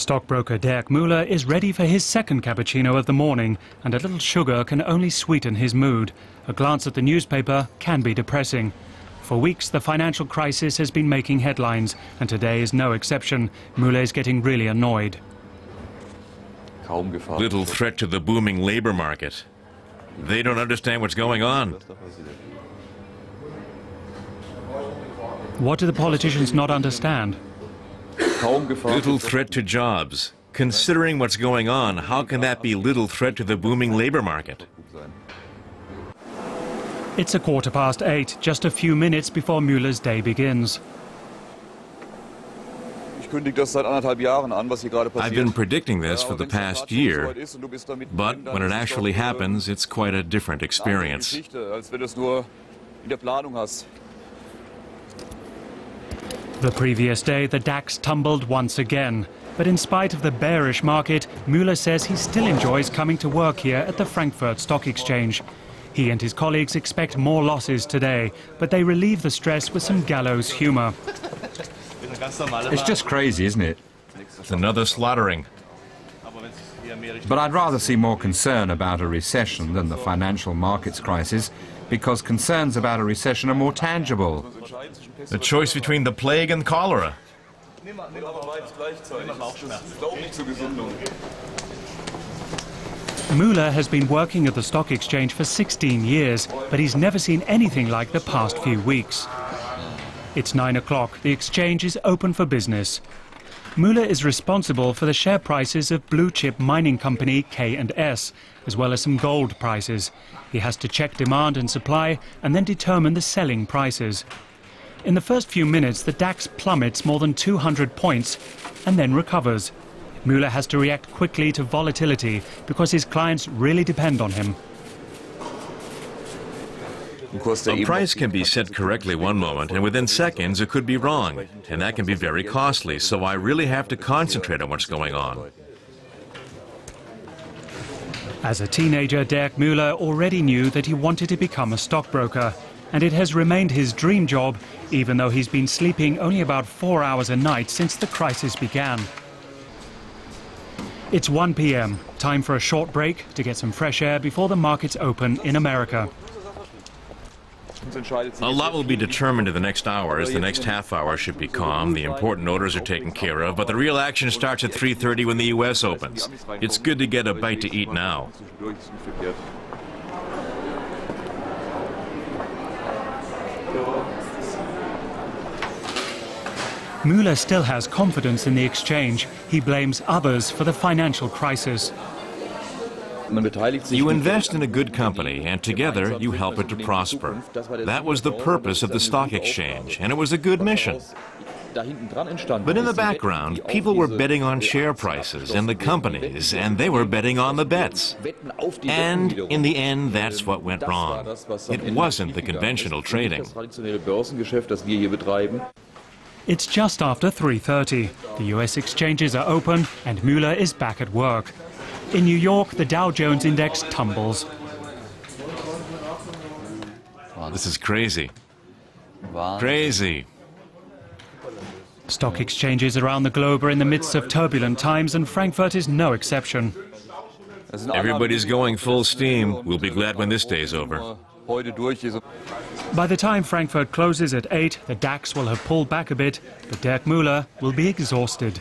Stockbroker Dirk MÁ×ller is ready for his second cappuccino of the morning, and a little sugar can only sweeten his mood. A glance at the newspaper can be depressing. For weeks, the financial crisis has been making headlines, and today is no exception. MÁ×ller is getting really annoyed. Little threat to the booming labor market. They don't understand what's going on. What do the politicians not understand? Little threat to jobs. Considering what's going on, how can that be little threat to the booming labor market? It's 8:15, just a few minutes before MÁ×ller's day begins. I've been predicting this for the past year, but when it actually happens, it's quite a different experience. The previous day, the DAX tumbled once again. But in spite of the bearish market, MÁ×ller says he still enjoys coming to work here at the Frankfurt Stock Exchange. He and his colleagues expect more losses today, but they relieve the stress with some gallows humor. It's just crazy, isn't it? It's another slaughtering. But I'd rather see more concern about a recession than the financial markets crisis, because concerns about a recession are more tangible. The choice between the plague and cholera. MÁ×ller has been working at the stock exchange for 16 years, but he's never seen anything like the past few weeks. It's 9 o'clock. The exchange is open for business. MÁ×ller is responsible for the share prices of blue-chip mining company K&S, as well as some gold prices. He has to check demand and supply and then determine the selling prices. In the first few minutes, the DAX plummets more than 200 points and then recovers. MÁ×ller has to react quickly to volatility because his clients really depend on him. A price can be set correctly one moment, and within seconds it could be wrong, and that can be very costly, so I really have to concentrate on what's going on. As a teenager, Dirk MÁ×ller already knew that he wanted to become a stockbroker, and it has remained his dream job, even though he's been sleeping only about 4 hours a night since the crisis began. It's 1 p.m., time for a short break to get some fresh air before the markets open in America. A lot will be determined in the next hours. The next half hour should be calm. The important orders are taken care of, but the real action starts at 3:30 when the U.S. opens. It's good to get a bite to eat now. MÁ×ller still has confidence in the exchange. He blames others for the financial crisis. You invest in a good company, and together you help it to prosper. That was the purpose of the stock exchange, and it was a good mission. But in the background, people were betting on share prices and the companies, and they were betting on the bets. And in the end, that's what went wrong. It wasn't the conventional trading. It's just after 3:30. The US exchanges are open and MÁ×ller is back at work. In New York, the Dow Jones index tumbles. This is crazy. Crazy. Stock exchanges around the globe are in the midst of turbulent times, and Frankfurt is no exception. Everybody's going full steam. We'll be glad when this day's over. By the time Frankfurt closes at 8, the DAX will have pulled back a bit, but Dirk MÁ×ller will be exhausted.